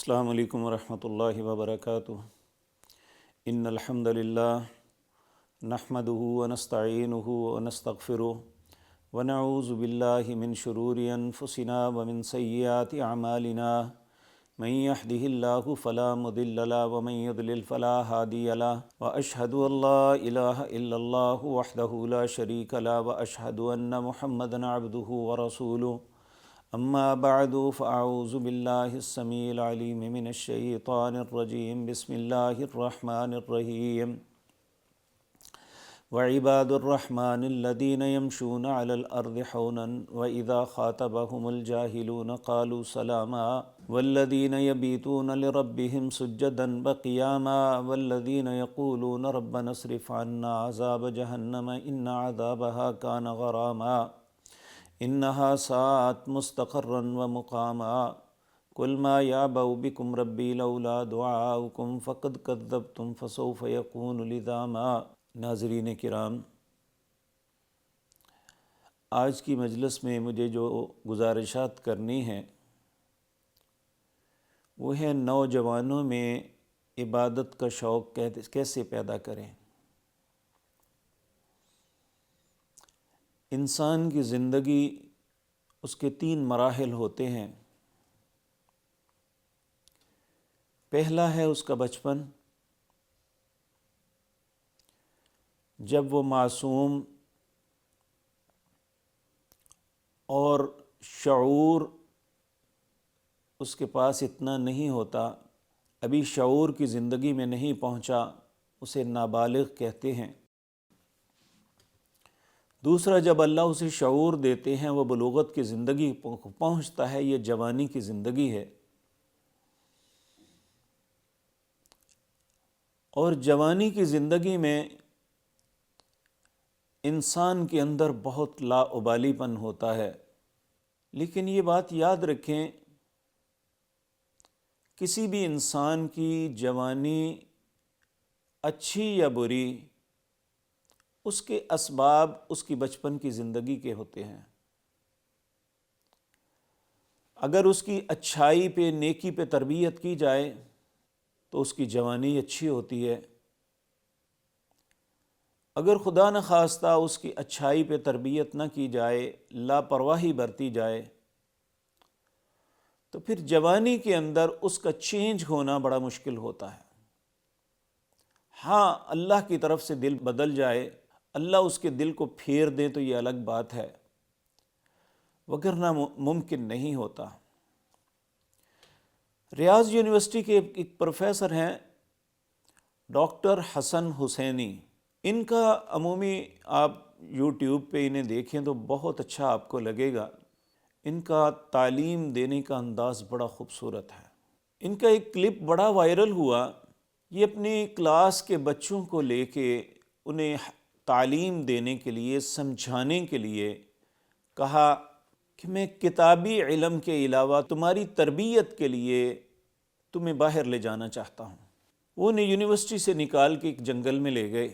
السلام علیکم ورحمۃ اللہ وبرکاتہ۔ ان الحمد للہ نحمدہ ونستعینہ ونستغفرہ ونعوذ باللہ من شرور انفسنا ومن سیئات اعمالنا من یہدہ اللہ فلا مضل لہ ومن یضلل فلا ہادی لہ واشہد ان لا الہ الا اللہ وحدہ لا شریک لہ واشہد ان محمدا عبدہ ورسولہ اما بعد فاعوذ باللہ السمیع العلیم من الشیطان الرجیم بسم اللہ الرحمن الرحیم وعباد الرحمن الذین یمشون علی الارض حونا واذا خاطبهم الجاہلون قالوا سلاما والذین یبیتون لربهم سجدا وقیاما والذین یقولون ربنا اصرف عنا عذاب جہنم ان عذابها کان غراما انہا ساءت مستقرا ومقاما قل ما یعبأ بکم ربی لولا دعاؤکم فقد کذبتم فسوف یکون لزاما۔ ناظرین کرام، آج کی مجلس میں مجھے جو گزارشات کرنی ہیں وہ ہے نوجوانوں میں عبادت کا شوق کیسے پیدا کریں۔ انسان کی زندگی اس کے 3 مراحل ہوتے ہیں۔ پہلا ہے اس کا بچپن، جب وہ معصوم اور شعور اس کے پاس اتنا نہیں ہوتا، ابھی شعور کی زندگی میں نہیں پہنچا، اسے نابالغ کہتے ہیں۔ دوسرا، جب اللہ اسے شعور دیتے ہیں، وہ بلوغت کی زندگی پہنچتا ہے، یہ جوانی کی زندگی ہے۔ اور جوانی کی زندگی میں انسان کے اندر بہت لاابالی پن ہوتا ہے، لیکن یہ بات یاد رکھیں، کسی بھی انسان کی جوانی اچھی یا بری، اس کے اسباب اس کی بچپن کی زندگی کے ہوتے ہیں۔ اگر اس کی اچھائی پہ، نیکی پہ تربیت کی جائے تو اس کی جوانی اچھی ہوتی ہے۔ اگر خدا نخواستہ اس کی اچھائی پہ تربیت نہ کی جائے، لاپرواہی برتی جائے، تو پھر جوانی کے اندر اس کا چینج ہونا بڑا مشکل ہوتا ہے۔ ہاں، اللہ کی طرف سے دل بدل جائے، اللہ اس کے دل کو پھیر دے تو یہ الگ بات ہے، وگرنہ ممکن نہیں ہوتا۔ ریاض یونیورسٹی کے ایک پروفیسر ہیں ڈاکٹر حسن حسینی، ان کا عمومی آپ یوٹیوب پہ انہیں دیکھیں تو بہت اچھا آپ کو لگے گا۔ ان کا تعلیم دینے کا انداز بڑا خوبصورت ہے۔ ان کا ایک کلپ بڑا وائرل ہوا، یہ اپنی کلاس کے بچوں کو لے کے انہیں تعلیم دینے کے لیے، سمجھانے کے لیے کہا کہ میں کتابی علم کے علاوہ تمہاری تربیت کے لیے تمہیں باہر لے جانا چاہتا ہوں۔ وہ انہیں یونیورسٹی سے نکال کے ایک جنگل میں لے گئے۔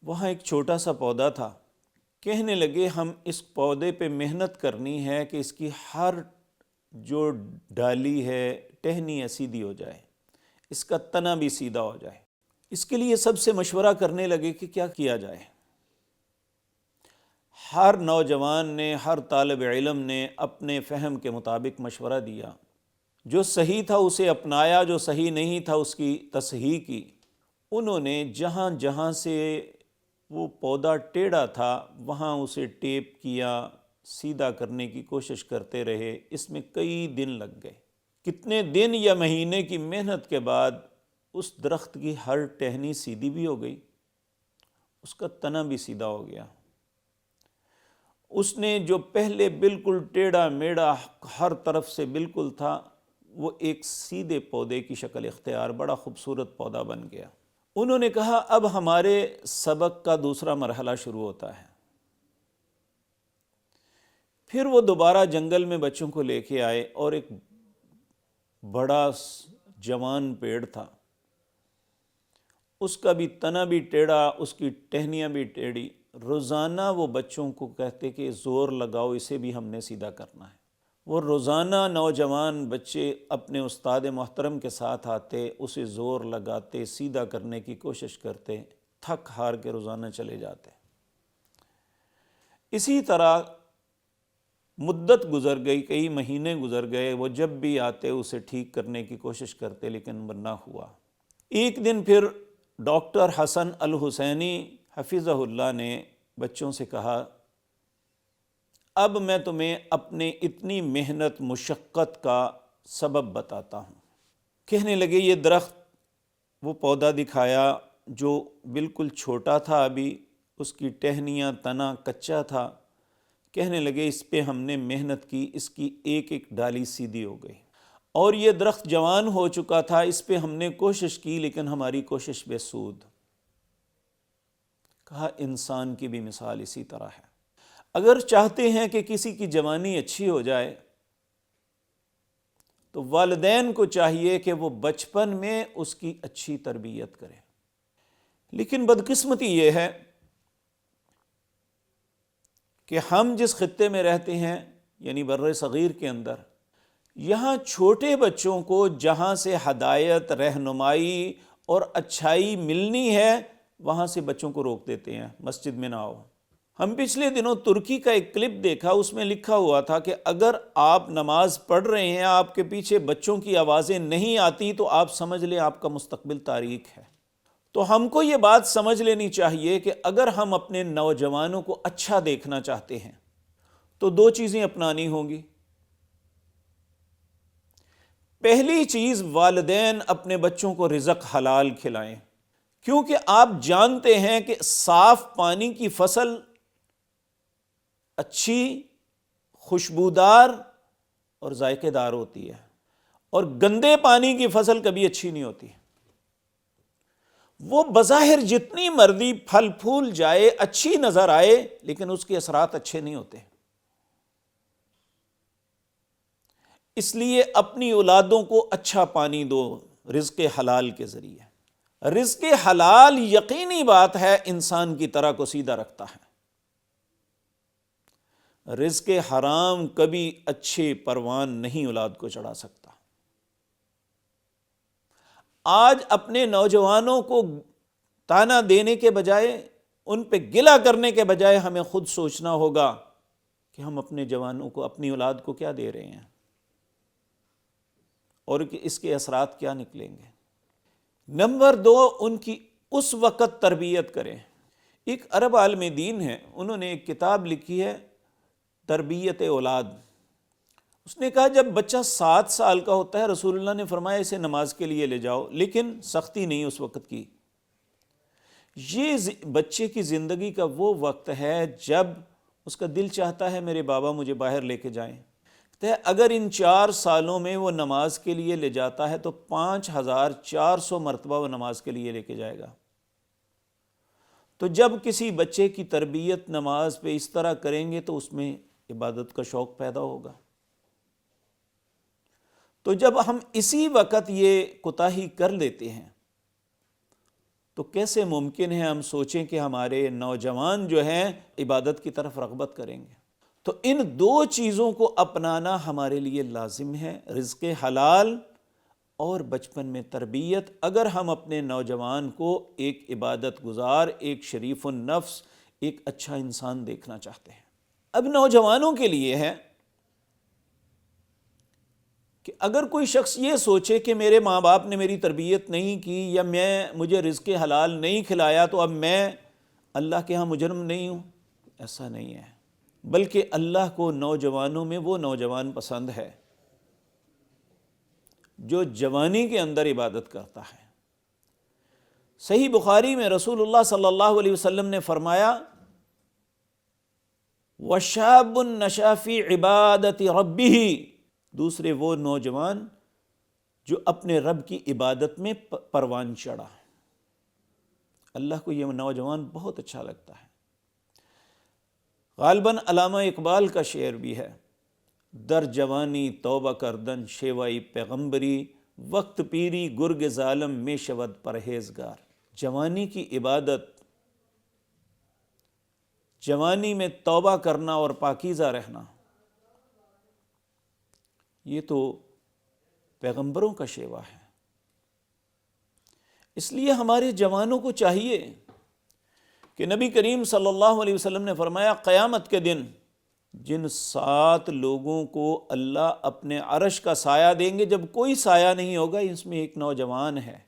وہاں ایک چھوٹا سا پودا تھا۔ کہنے لگے ہم اس پودے پہ محنت کرنی ہے کہ اس کی ہر جو ڈالی ہے، ٹہنی ہے، سیدھی ہو جائے، اس کا تنا بھی سیدھا ہو جائے۔ اس کے لیے سب سے مشورہ کرنے لگے کہ کیا کیا جائے۔ ہر نوجوان نے، ہر طالب علم نے اپنے فہم کے مطابق مشورہ دیا، جو صحیح تھا اسے اپنایا، جو صحیح نہیں تھا اس کی تصحیح کی۔ انہوں نے جہاں جہاں سے وہ پودا ٹیڑھا تھا وہاں اسے ٹیپ کیا، سیدھا کرنے کی کوشش کرتے رہے۔ اس میں کئی دن لگ گئے۔ کتنے دن یا مہینے کی محنت کے بعد اس درخت کی ہر ٹہنی سیدھی بھی ہو گئی، اس کا تنا بھی سیدھا ہو گیا۔ اس نے جو پہلے بالکل ٹیڑھا میڑھا ہر طرف سے بالکل تھا، وہ ایک سیدھے پودے کی شکل اختیار، بڑا خوبصورت پودا بن گیا۔ انہوں نے کہا اب ہمارے سبق کا دوسرا مرحلہ شروع ہوتا ہے۔ پھر وہ دوبارہ جنگل میں بچوں کو لے کے آئے اور ایک بڑا جوان پیڑ تھا، اس کا بھی تنا بھی ٹیڑھا، اس کی ٹہنیاں بھی ٹیڑھی۔ روزانہ وہ بچوں کو کہتے کہ زور لگاؤ، اسے بھی ہم نے سیدھا کرنا ہے۔ وہ روزانہ نوجوان بچے اپنے استاد محترم کے ساتھ آتے، اسے زور لگاتے، سیدھا کرنے کی کوشش کرتے، تھک ہار کے روزانہ چلے جاتے۔ اسی طرح مدت گزر گئی، کئی مہینے گزر گئے، وہ جب بھی آتے اسے ٹھیک کرنے کی کوشش کرتے لیکن نہ ہوا۔ ایک دن پھر ڈاکٹر حسن الحسینی حفظہ اللہ نے بچوں سے کہا، اب میں تمہیں اپنے اتنی محنت مشقت کا سبب بتاتا ہوں۔ کہنے لگے یہ درخت، وہ پودا دکھایا جو بالکل چھوٹا تھا، ابھی اس کی ٹہنیاں، تنا کچا تھا۔ کہنے لگے اس پہ ہم نے محنت کی، اس کی ایک ایک ڈالی سیدھی ہو گئی، اور یہ درخت جوان ہو چکا تھا، اس پہ ہم نے کوشش کی لیکن ہماری کوشش بے سود۔ کہا انسان کی بھی مثال اسی طرح ہے، اگر چاہتے ہیں کہ کسی کی جوانی اچھی ہو جائے تو والدین کو چاہیے کہ وہ بچپن میں اس کی اچھی تربیت کریں۔ لیکن بدقسمتی یہ ہے کہ ہم جس خطے میں رہتے ہیں، یعنی بر صغیر کے اندر، یہاں چھوٹے بچوں کو جہاں سے ہدایت، رہنمائی اور اچھائی ملنی ہے وہاں سے بچوں کو روک دیتے ہیں، مسجد میں نہ آؤ۔ ہم پچھلے دنوں ترکی کا ایک کلپ دیکھا، اس میں لکھا ہوا تھا کہ اگر آپ نماز پڑھ رہے ہیں، آپ کے پیچھے بچوں کی آوازیں نہیں آتی تو آپ سمجھ لیں آپ کا مستقبل تاریک ہے۔ تو ہم کو یہ بات سمجھ لینی چاہیے کہ اگر ہم اپنے نوجوانوں کو اچھا دیکھنا چاہتے ہیں تو دو چیزیں اپنانی ہوں گی۔ پہلی چیز، والدین اپنے بچوں کو رزق حلال کھلائیں، کیونکہ آپ جانتے ہیں کہ صاف پانی کی فصل اچھی، خوشبودار اور ذائقے دار ہوتی ہے، اور گندے پانی کی فصل کبھی اچھی نہیں ہوتی۔ وہ بظاہر جتنی مرضی پھل پھول جائے، اچھی نظر آئے، لیکن اس کے اثرات اچھے نہیں ہوتے۔ اس لیے اپنی اولادوں کو اچھا پانی دو رزق حلال کے ذریعے۔ رزق حلال یقینی بات ہے انسان کی طرح کو سیدھا رکھتا ہے۔ رزق حرام کبھی اچھے پروان نہیں اولاد کو چڑھا سکتا۔ آج اپنے نوجوانوں کو تانا دینے کے بجائے، ان پہ گلہ کرنے کے بجائے ہمیں خود سوچنا ہوگا کہ ہم اپنے جوانوں کو، اپنی اولاد کو کیا دے رہے ہیں اور اس کے اثرات کیا نکلیں گے۔ نمبر 2، ان کی اس وقت تربیت کریں۔ ایک عرب عالم دین ہے، انہوں نے ایک کتاب لکھی ہے تربیت اولاد۔ اس نے کہا جب بچہ 7 سال کا ہوتا ہے، رسول اللہ نے فرمایا اسے نماز کے لیے لے جاؤ، لیکن سختی نہیں اس وقت کی۔ یہ بچے کی زندگی کا وہ وقت ہے جب اس کا دل چاہتا ہے میرے بابا مجھے باہر لے کے جائیں۔ اگر ان 4 سالوں میں وہ نماز کے لیے لے جاتا ہے تو 5400 مرتبہ وہ نماز کے لیے لے کے جائے گا۔ تو جب کسی بچے کی تربیت نماز پہ اس طرح کریں گے تو اس میں عبادت کا شوق پیدا ہوگا۔ تو جب ہم اسی وقت یہ کوتاہی کر لیتے ہیں تو کیسے ممکن ہے ہم سوچیں کہ ہمارے نوجوان جو ہیں عبادت کی طرف رغبت کریں گے؟ تو ان 2 چیزوں کو اپنانا ہمارے لیے لازم ہے، رزق حلال اور بچپن میں تربیت، اگر ہم اپنے نوجوان کو ایک عبادت گزار، ایک شریف النفس، ایک اچھا انسان دیکھنا چاہتے ہیں۔ اب نوجوانوں کے لیے ہے کہ اگر کوئی شخص یہ سوچے کہ میرے ماں باپ نے میری تربیت نہیں کی یا مجھے رزق حلال نہیں کھلایا تو اب میں اللہ کے ہاں مجرم نہیں ہوں، ایسا نہیں ہے، بلکہ اللہ کو نوجوانوں میں وہ نوجوان پسند ہے جو جوانی کے اندر عبادت کرتا ہے۔ صحیح بخاری میں رسول اللہ صلی اللہ علیہ وسلم نے فرمایا وَشَابٌ نَشَأَ فِي عِبَادَةِ رَبِّهِ، دوسرے وہ نوجوان جو اپنے رب کی عبادت میں پروان چڑھا۔ اللہ کو یہ نوجوان بہت اچھا لگتا ہے۔ غالباً علامہ اقبال کا شعر بھی ہے، در جوانی توبہ کردن شیوائی پیغمبری، وقت پیری گرگ ظالم میں شود پرہیزگار۔ جوانی کی عبادت، جوانی میں توبہ کرنا اور پاکیزہ رہنا، یہ تو پیغمبروں کا شیوا ہے۔ اس لیے ہمارے جوانوں کو چاہیے کہ نبی کریم صلی اللہ علیہ وسلم نے فرمایا قیامت کے دن جن 7 لوگوں کو اللہ اپنے عرش کا سایہ دیں گے، جب کوئی سایہ نہیں ہوگا، اس میں ایک نوجوان ہے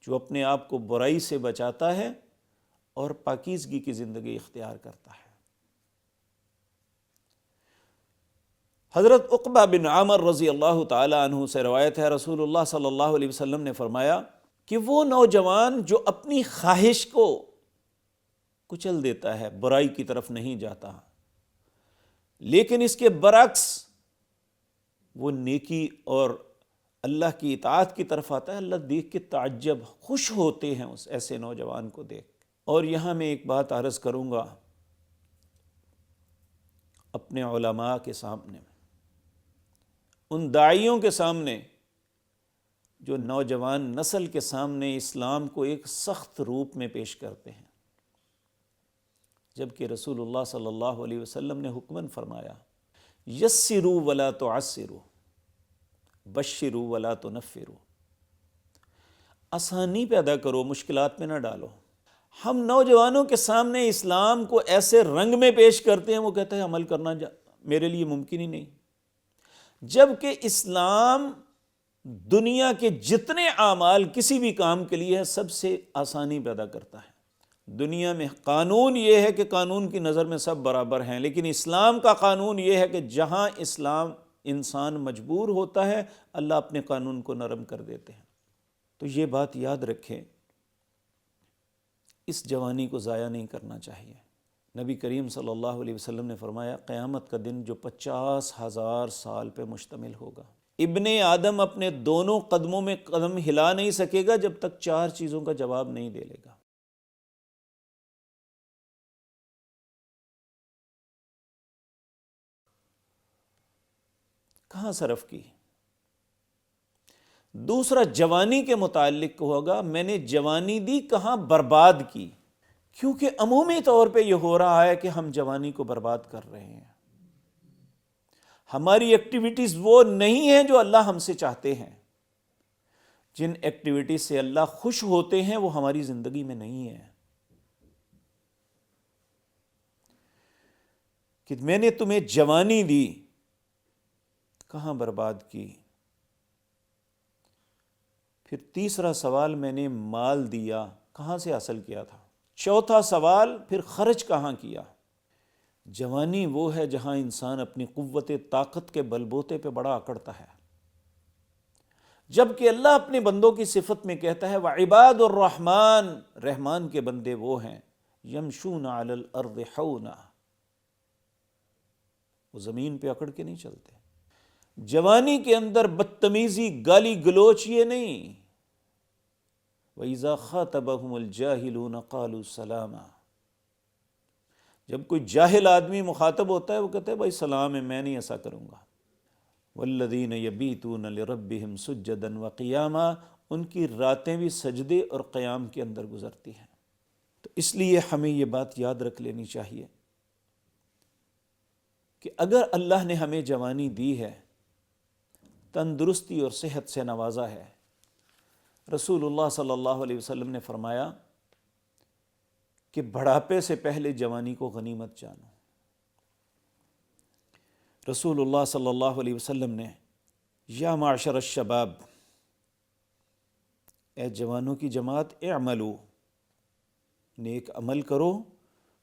جو اپنے آپ کو برائی سے بچاتا ہے اور پاکیزگی کی زندگی اختیار کرتا ہے۔ حضرت عقبہ بن عامر رضی اللہ تعالی عنہ سے روایت ہے، رسول اللہ صلی اللہ علیہ وسلم نے فرمایا کہ وہ نوجوان جو اپنی خواہش کو کچل دیتا ہے، برائی کی طرف نہیں جاتا، لیکن اس کے برعکس وہ نیکی اور اللہ کی اطاعت کی طرف آتا ہے، اللہ دیکھ کے تعجب، خوش ہوتے ہیں اس ایسے نوجوان کو دیکھ۔ اور یہاں میں ایک بات عرض کروں گا اپنے علماء کے سامنے، ان داعیوں کے سامنے جو نوجوان نسل کے سامنے اسلام کو ایک سخت روپ میں پیش کرتے ہیں، جبکہ رسول اللہ صلی اللہ علیہ وسلم نے حکماً فرمایا یسروا ولا تعسروا بشروا ولا تنفروا، آسانی پیدا کرو، مشکلات میں نہ ڈالو۔ ہم نوجوانوں کے سامنے اسلام کو ایسے رنگ میں پیش کرتے ہیں، وہ کہتے ہیں عمل کرنا میرے لیے ممکن ہی نہیں، جبکہ اسلام دنیا کے جتنے اعمال کسی بھی کام کے لیے ہے سب سے آسانی پیدا کرتا ہے۔ دنیا میں قانون یہ ہے کہ قانون کی نظر میں سب برابر ہیں، لیکن اسلام کا قانون یہ ہے کہ جہاں اسلام انسان مجبور ہوتا ہے، اللہ اپنے قانون کو نرم کر دیتے ہیں۔ تو یہ بات یاد رکھیں، اس جوانی کو ضائع نہیں کرنا چاہیے۔ نبی کریم صلی اللہ علیہ وسلم نے فرمایا قیامت کا دن جو 50,000 سال پہ مشتمل ہوگا، ابن آدم اپنے دونوں قدموں میں قدم ہلا نہیں سکے گا جب تک 4 چیزوں کا جواب نہیں دے لے گا۔ کہاں صرف کی؟ دوسرا جوانی کے متعلق ہوگا، میں نے جوانی دی کہاں برباد کی، کیونکہ عمومی طور پہ یہ ہو رہا ہے کہ ہم جوانی کو برباد کر رہے ہیں۔ ہماری ایکٹیویٹیز وہ نہیں ہیں جو اللہ ہم سے چاہتے ہیں، جن ایکٹیویٹیز سے اللہ خوش ہوتے ہیں وہ ہماری زندگی میں نہیں ہے۔ کہ میں نے تمہیں جوانی دی، کہاں برباد کی؟ پھر تیسرا سوال، میں نے مال دیا، کہاں سے حاصل کیا تھا؟ چوتھا سوال، پھر خرچ کہاں کیا؟ جوانی وہ ہے جہاں انسان اپنی قوت طاقت کے بل بوتے پہ بڑا اکڑتا ہے، جبکہ اللہ اپنے بندوں کی صفت میں کہتا ہے وعباد الرحمن، رحمان کے بندے وہ ہیں یمشون علی الارض حونا، وہ زمین پہ اکڑ کے نہیں چلتے۔ جوانی کے اندر بدتمیزی، گالی گلوچ یہ نہیں۔ وَإِذَا خَاطَبَهُمُ الْجَاهِلُونَ قَالُوا سَلَامًا، جب کوئی جاہل آدمی مخاطب ہوتا ہے وہ کہتا ہے بھائی سلام ہے، میں نہیں ایسا کروں گا۔ وَالَّذِينَ يَبِيتُونَ لِرَبِّهِمْ سُجَّدًا وَقِيَامًا، ان کی راتیں بھی سجدے اور قیام کے اندر گزرتی ہیں۔ تو اس لیے ہمیں یہ بات یاد رکھ لینی چاہیے کہ اگر اللہ نے ہمیں جوانی دی ہے، تندرستی اور صحت سے نوازا ہے، رسول اللہ صلی اللہ علیہ وسلم نے فرمایا کہ بڑھاپے سے پہلے جوانی کو غنیمت جانو۔ رسول اللہ صلی اللہ علیہ وسلم نے یا معشر الشباب، اے جوانوں کی جماعت، اعملوا، نیک عمل کرو،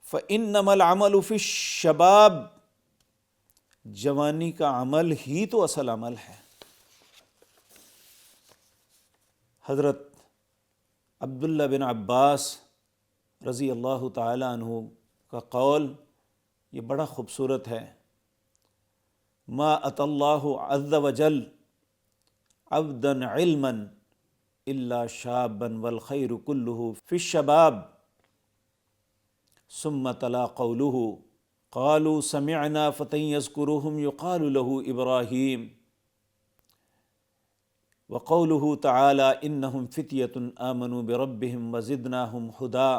فإنما العمل فی الشباب، جوانی کا عمل ہی تو اصل عمل ہے۔ حضرت عبداللہ بن عباس رضی اللہ تعالی عنہ کا قول یہ بڑا خوبصورت ہے، ما اتی اللہ عز وجل عبدا علما الا شابا والخیر کلہ فی الشباب، ثم تلا قولہ قالوا سمعنا فتى يذكرهم يقال له ابراہیم، وقوله تعالی انہم فتیة آمنوا بربهم وزدناہم ہدی۔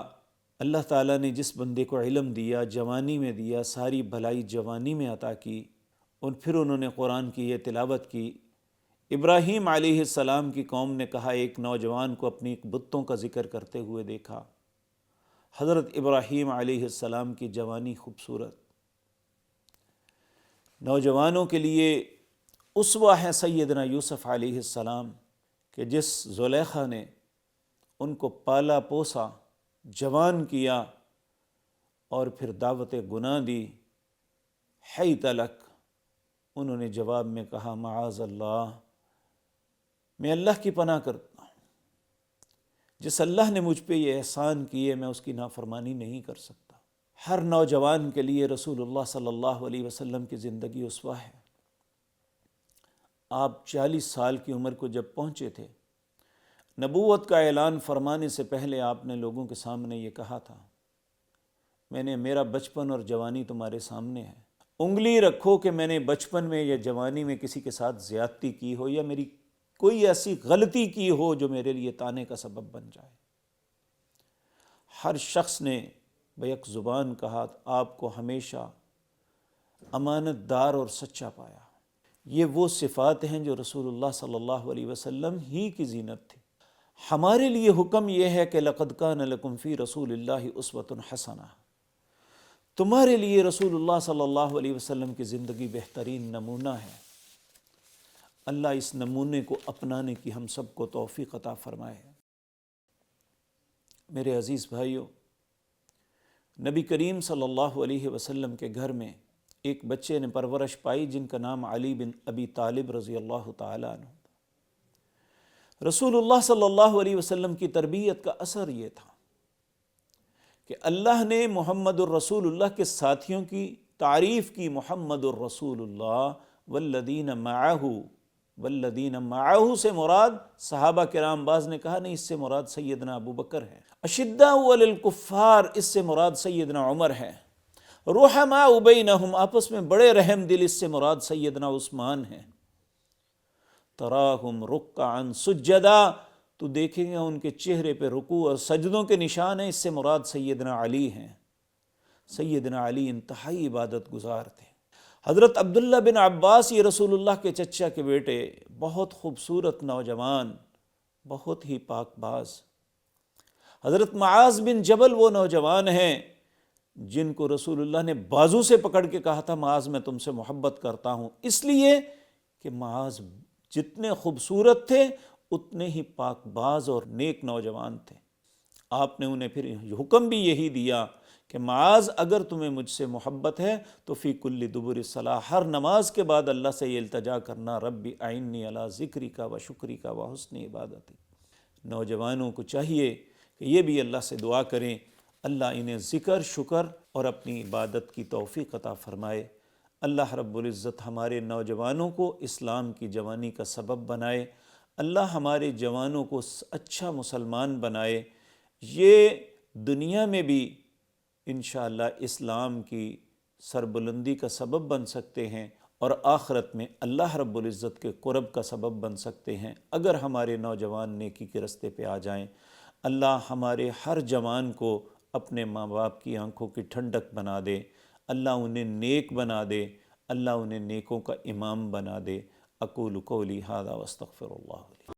اللہ تعالیٰ نے جس بندے کو علم دیا، جوانی میں دیا، ساری بھلائی جوانی میں عطا کی، اور پھر انہوں نے قرآن کی یہ تلاوت کی۔ ابراہیم علیہ السلام کی قوم نے کہا، ایک نوجوان کو اپنی بتوں کا ذکر کرتے ہوئے دیکھا۔ حضرت ابراہیم علیہ السلام کی جوانی خوبصورت، نوجوانوں کے لیے اسوہ ہے سیدنا یوسف علیہ السلام، کہ جس زلیخا نے ان کو پالا پوسا، جوان کیا اور پھر دعوت گناہ دی، حیت لک، انہوں نے جواب میں کہا معاذ اللہ، میں اللہ کی پناہ کرتا ہوں، جس اللہ نے مجھ پہ یہ احسان کیے میں اس کی نافرمانی نہیں کر سکتا۔ ہر نوجوان کے لیے رسول اللہ صلی اللہ علیہ وسلم کی زندگی اسوہ ہے۔ آپ 40 سال کی عمر کو جب پہنچے تھے، نبوت کا اعلان فرمانے سے پہلے آپ نے لوگوں کے سامنے یہ کہا تھا، میرا بچپن اور جوانی تمہارے سامنے ہے، انگلی رکھو کہ میں نے بچپن میں یا جوانی میں کسی کے ساتھ زیادتی کی ہو یا میری کوئی ایسی غلطی کی ہو جو میرے لیے طعنے کا سبب بن جائے۔ ہر شخص نے بیک زبان کہا، آپ کو ہمیشہ امانت دار اور سچا پایا۔ یہ وہ صفات ہیں جو رسول اللہ صلی اللہ علیہ وسلم ہی کی زینت تھی۔ ہمارے لیے حکم یہ ہے کہ لقد کان لکم فی رسول اللہ اسوۃ حسنہ، تمہارے لیے رسول اللہ صلی اللہ علیہ وسلم کی زندگی بہترین نمونہ ہے۔ اللہ اس نمونے کو اپنانے کی ہم سب کو توفیق عطا فرمائے۔ میرے عزیز بھائیو، نبی کریم صلی اللہ علیہ وسلم کے گھر میں ایک بچے نے پرورش پائی جن کا نام علی بن ابی طالب رضی اللہ تعالیٰ عنہ۔ رسول اللہ صلی اللہ علیہ وسلم کی تربیت کا اثر یہ تھا کہ اللہ نے محمد الرسول اللہ کے ساتھیوں کی تعریف کی، محمد الرسول اللہ والذین معہ سے مراد صحابہ کرام، بعض نے کہا نہیں اس سے مراد سیدنا ابو بکر ہے، اشداء علی الکفار اس سے مراد سیدنا عمر ہے، رحماء بینہم آپس میں بڑے رحم دل اس سے مراد سیدنا عثمان ہیں، تراہم رکعا سجدا تو دیکھیں گے ان کے چہرے پہ رکوع اور سجدوں کے نشان ہیں، اس سے مراد سیدنا علی ہیں۔ سیدنا علی انتہائی عبادت گزار تھے۔ حضرت عبداللہ بن عباس، یہ رسول اللہ کے چچا کے بیٹے، بہت خوبصورت نوجوان، بہت ہی پاک باز۔ حضرت معاذ بن جبل وہ نوجوان ہیں جن کو رسول اللہ نے بازو سے پکڑ کے کہا تھا معاذ میں تم سے محبت کرتا ہوں، اس لیے کہ معاذ جتنے خوبصورت تھے اتنے ہی پاک باز اور نیک نوجوان تھے۔ آپ نے انہیں پھر حکم بھی یہی دیا کہ معاذ اگر تمہیں مجھ سے محبت ہے تو فی کل دبر الصلاۃ، ہر نماز کے بعد اللہ سے یہ التجا کرنا، ربی اعنی علی ذکرک و شکرک و حسن عبادتی۔ نوجوانوں کو چاہیے کہ یہ بھی اللہ سے دعا کریں، اللہ انہیں ذکر، شکر اور اپنی عبادت کی توفیق عطا فرمائے۔ اللہ رب العزت ہمارے نوجوانوں کو اسلام کی جوانی کا سبب بنائے، اللہ ہمارے جوانوں کو اچھا مسلمان بنائے، یہ دنیا میں بھی انشاءاللہ اسلام کی سربلندی کا سبب بن سکتے ہیں اور آخرت میں اللہ رب العزت کے قرب کا سبب بن سکتے ہیں اگر ہمارے نوجوان نیکی کے رستے پہ آ جائیں۔ اللہ ہمارے ہر جوان کو اپنے ماں باپ کی آنکھوں کی ٹھنڈک بنا دے، اللہ انہیں نیک بنا دے، اللہ انہیں نیکوں کا امام بنا دے۔ اقول قولی ھذا واستغفر اللہ لی۔